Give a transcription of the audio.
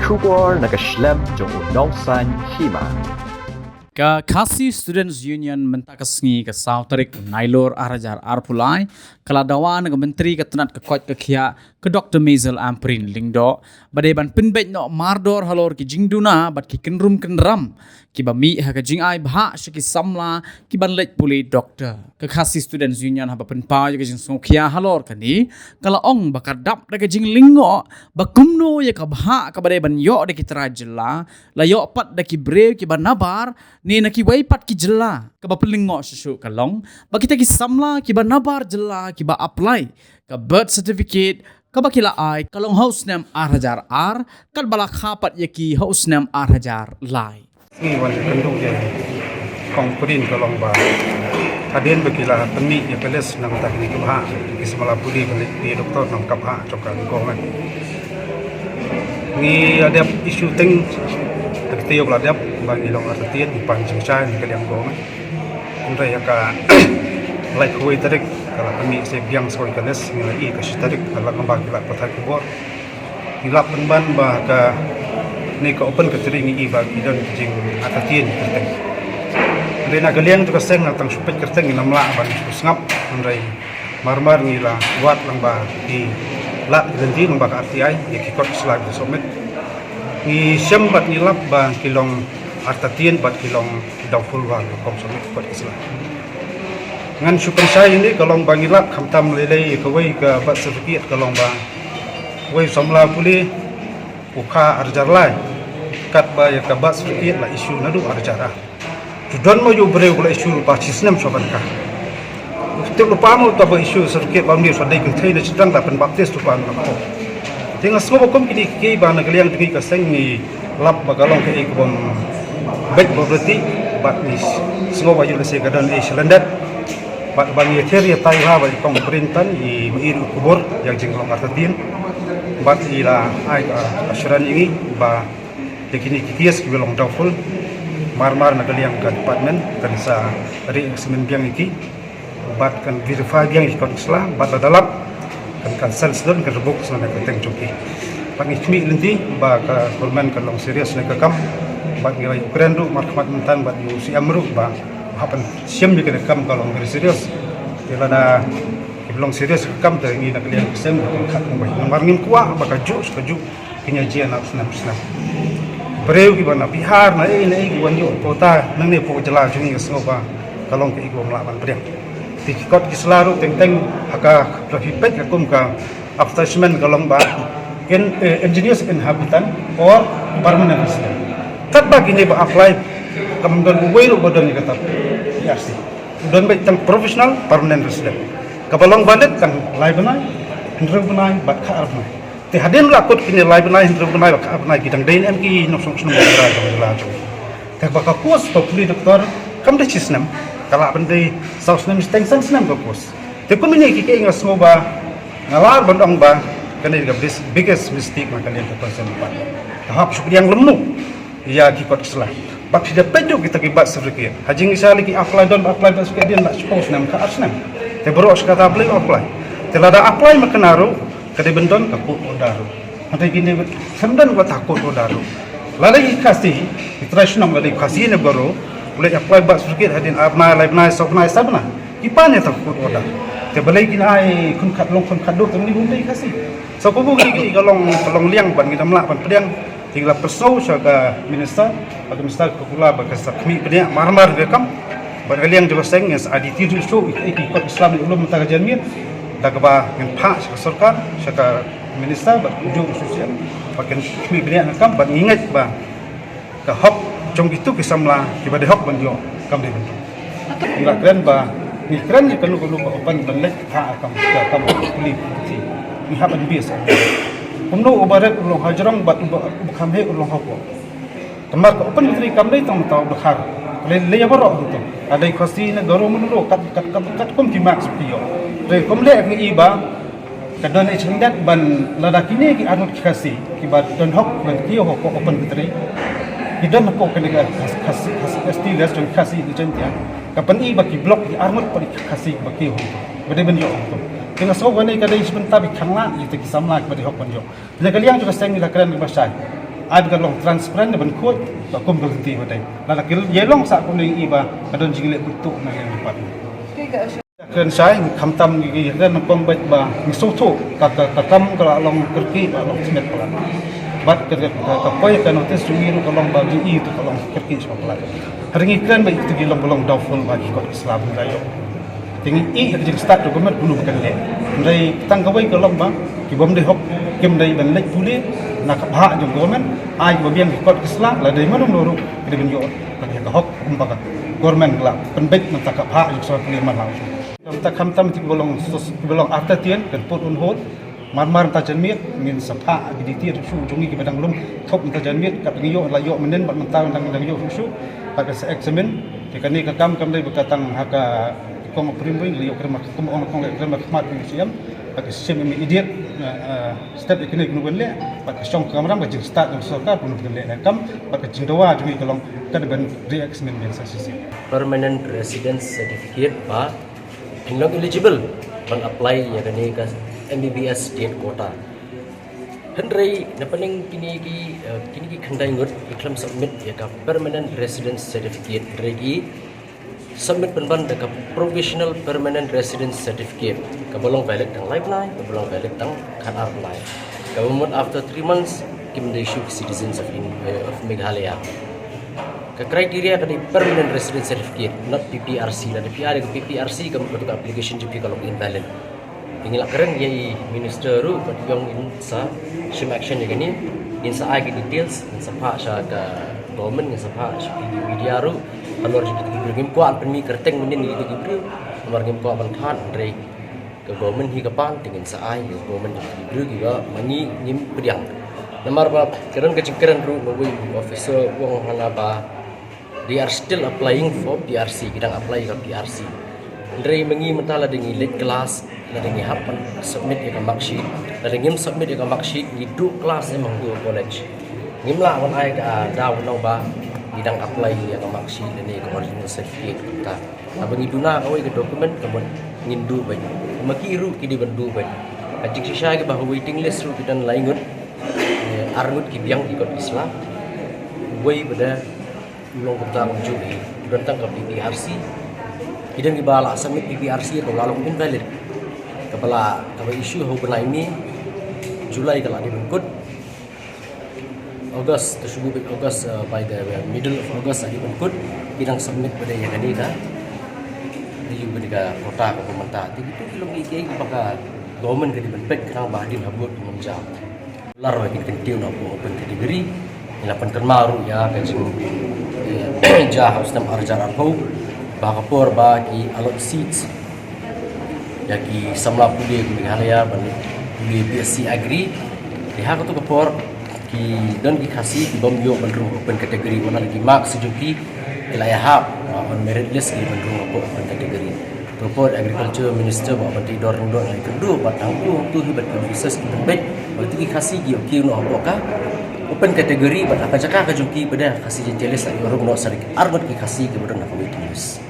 Shubor nakaslem jong unongsan hima. Ka Khasi Students Union mentakasngi ka Sautarik Nailor Arajar Arpulai kaladawan ka menteri ka tenat ka kot ka khia ka Dr. Maisel Amprin Lingdo badeban pinbet no mardor halor ki jingduna bat ki kenrum kenram ki ba mi ha ka jing ai bha shiki samla ki ban lek puli doctor ka Khasi Students Union ha ba penpa ka jing sokhia halor ka ni kala ong bakadap da ka jing lingo ba kumno ya ka bha ka badeban yo de ki trajla la yo pat da ki breu ki banabar ni na ki wai pat ki jela ka ba pelingo susu kalong ba kita ki samla ki ba nabar jela ki ba apply ka birth certificate ka ba kila ai kalong house name R1000 R kal bala khapat ya ki house name R1000 lai ni wan kendung je kong pudin kalong ba adien begila temi ya peles nang tak ni kubha ki semala pudi balik di doktor nang kapha cokan gomen ni ada isu teng tak tiyo bladap bagi long artien di panjang cai ni kalian gomen untai ka like huai tarik kalau kami saya biang soi keles nilai ke tarik kalau kembang kita patai kubur hilap penban bah ka ni ka open ke tering i bagi dan jing artien kerteng lena galiang tu kaseng tang supet kerteng ina mla ban ngap untai marmar ni la buat lang ba di lat ganti lang ba ka artiai ya kikot slag somet ni sembat ni lap ba kilong artatien bat kilong dauful wa kom somet kot islam ngan syukur saya ini kalong bangilap khamtam lelei kawai ka bat sertifikat kalong bang wei somla puli ukha arjarlai kat ba ya ka bat sertifikat la isu nadu arjara tudon mo yu breu la isu ba chisnem soban ka te lupa mo ta ba isu sertifikat ba mi so dai kun thai na chitang ta pen baptis tu pan ko tinga smo kom kini ki ba na galiang tigi ka seng ni lap ba kalong ke ikbom bet berarti bat ni smo ba yu le se gadan e silandat Pak bang yeter ya tai ha bagi kong perintan i iru kubur yang jenglong artatin bat ila ai asran ini ba dekini kikias ki belong daful marmar na kaliang ka department kan sa ri semen biang iki bat kan verify biang ikon islam bat dalap kan sales don kan rebuk sana ka teng joki pang ikmi lenti ba ka korban kan long serius na ka kam bat ngai ukren du markmat mentan bat yu si amru ba hapan siam juga rekam kalau ngeri serius kelana belum serius rekam ter ngi nak lian sem kat ngoi nomor ngim kuah baka jus kaju kinyajian nak senam breu ki bana bihar na ki wan yo kota nang ne po jela jungi ngesngoba kalau ke igom laban breng tikot ki selaru teng haka traffic akum ka attachment kalong ba engineers inhabitant or permanent resident tak bagi ne ba apply kemudian uwei lu badan ni kata YRC dan baik tang profesional permanent resident kabalong bandet tang lai benai hendreu benai bat ka arnai te haden la kot kini lai benai hendreu benai bat ka arnai gidang dain mki no song song ra la jo te baka kos populi doktor kam de chisnam kala bende sausnam stengsan snam ko kos te ko mini ki ke ngas ngoba ngalar bandong ba kani ga biggest mistake makalian ka person pa tahap syukriang lemnu ya ki kot islah bak sida pejo kita kibat serikit hajing isali ki apply basket dia nak suppose nam ka asnam te bro kata apply te lada apply makenaru kade bendon ka ku odaru hante gini semdan ko takut odaru lada ikasi itrashnam lada ikasi ne bro boleh apply bak serikit hadin abna live sokna sabna ipane takut odar te balai kin ai kun khat do temni buntai kasi so ko gi galong liang ban ngidam la ban pedang tinggal persau syaga minister atau minister kepula bakasa kami penia marmar rekam bagaliang juga seng yang aditi show ikut Islam di ulum mata kajian dak ba yang pak sarkar syaga minister berujung sosial bagian kami penia rekam bang ingat ba ke hok jong itu kisamla kibade hok banjo kam de banjo ila keren ba ni keren ni kanu ba open balek ha kam kuli ni haban biasa umno ubarat ulong hajrong bat bukan he ulong hapo tempat open vitri kamdai tong taw bakhar le yabaro to adai khosi na garo munro kat kom ki max pio re komle ngi iba kadon e chendat ban lada kini ki anut khasi ki bat don hok ban ki ho ko open vitri idon ko kan khasi sti restaurant khasi di jentia kapan iba ki blok ki armut pa khasi ba ki ho bade ben yo to Tengah sok ni kadai sebentar bikanglah itu kisah melak bagi hok panjang. Jadi kalian juga seng ni lakaran di bahasa. ai bukan long transparan ban khoi ba kum kal ti ba dai la kil ye long sa kum ni iba kadon jing le kutu na yang dapat kan sai kham tam gi kan pom ba ba ni so tho ka tam ka long kerki ba long smet pelan bat ka koi ka notice ri ru ka long ba gi tu ka long kerki so pelan hari ni kan ba itu gi long long doubtful ba gi ko Islam ga yo tingi i jadi start dokumen dulu bukan le dari tang ka wai ka long ba ki bom de hok kim dai ban lek puli na ka ha jong government ai ba biang ko Islam la dai manum no ru ki ben yo ka hok ba ka government la pen bet man ta ka ha jong so puli man langsung ta kham tam ti bolong after tien kan put on hold mar ta jan miet min sapha di ti su jungi ki badang lum thop ta jan miet ka ngi yo la yo menen bat man ta dang yo su pa ka examine ti kan ni ka kam dai ba tang ha ka kong primwing li yo krema kum on kong le krema khmat ni siam pa ka sim immediate step ikene ku ben le pa ka song kamram ka jing start so ka pun le kam pa ka jing dawa jungi kolong ka ben re-examine ben sa sisi permanent residence certificate ba not eligible when apply ya kani ka MBBS state quota hendrai na paling kini ki khandai ngot iklam submit ya ka permanent residence certificate regi submit penban ka provisional permanent residence certificate ka bolong valid tang lifeline ka bolong valid tang khanar life government after 3 months kim they issue citizens of Meghalaya ka criteria ka permanent residence certificate not PPRC la PPRC kam ka application JP kalau invalid tinggal keren ye minister ru yang sa shim action ni in sa ai details in sa pa sha ka government in sa pa media ru alor jadi ngim ko an permi kerteng menin ni gitu amar ngim ko ban khan rei ke government hi ka pan tingin sa ai government jadi juga mani ngim pediang namar ba keren ke cingkeren ru no officer wong hana ba they are still applying for PRC kita apply ke PRC ndrei mengi mentala dengi late class la dengi hapan submit ke mark sheet la dengi submit ke mark sheet ni du class emang du college ngim la wan ai ka daw no ba bidang apply ke mark sheet ni ke original certificate kita abang iduna kawai ke dokumen kemun ngindu ban makiru kidi bandu ban ajik sisa ke bahwa waiting list ru kita laingut arngut ki biang di kot Islam wei pada ulong tentang juri tentang ke PPRC idang dibala submit PPRC atau lalu invalid kepala isu hubungan ini Julai kalau dibengkut August tersebut August by the middle of August dibengkut idang submit pada yang ini kan di juga kota ke pemerintah itu belum iki apakah government ke dibentuk kerang bahdin habut menjawab lar bagi kentiu nak open category ilapan termaru ya kajing jah sistem arjar arpo bakapor bagi alot seats yaki samla puli Meghalaya bani puli BSc agri lihat tu kapor ki dan ki khasi ki bom yo bandru open category mana lagi mark sejuki ilayah on merit list ki bandru open category proport agriculture minister bawa banti dor yang kedua batang tu hibat officers ki baik waktu ki khasi ki okey no apa open category bat akan cakap ke juki pada khasi jenis lagi orang no sarik arbat ki khasi ke bodoh nak waiting list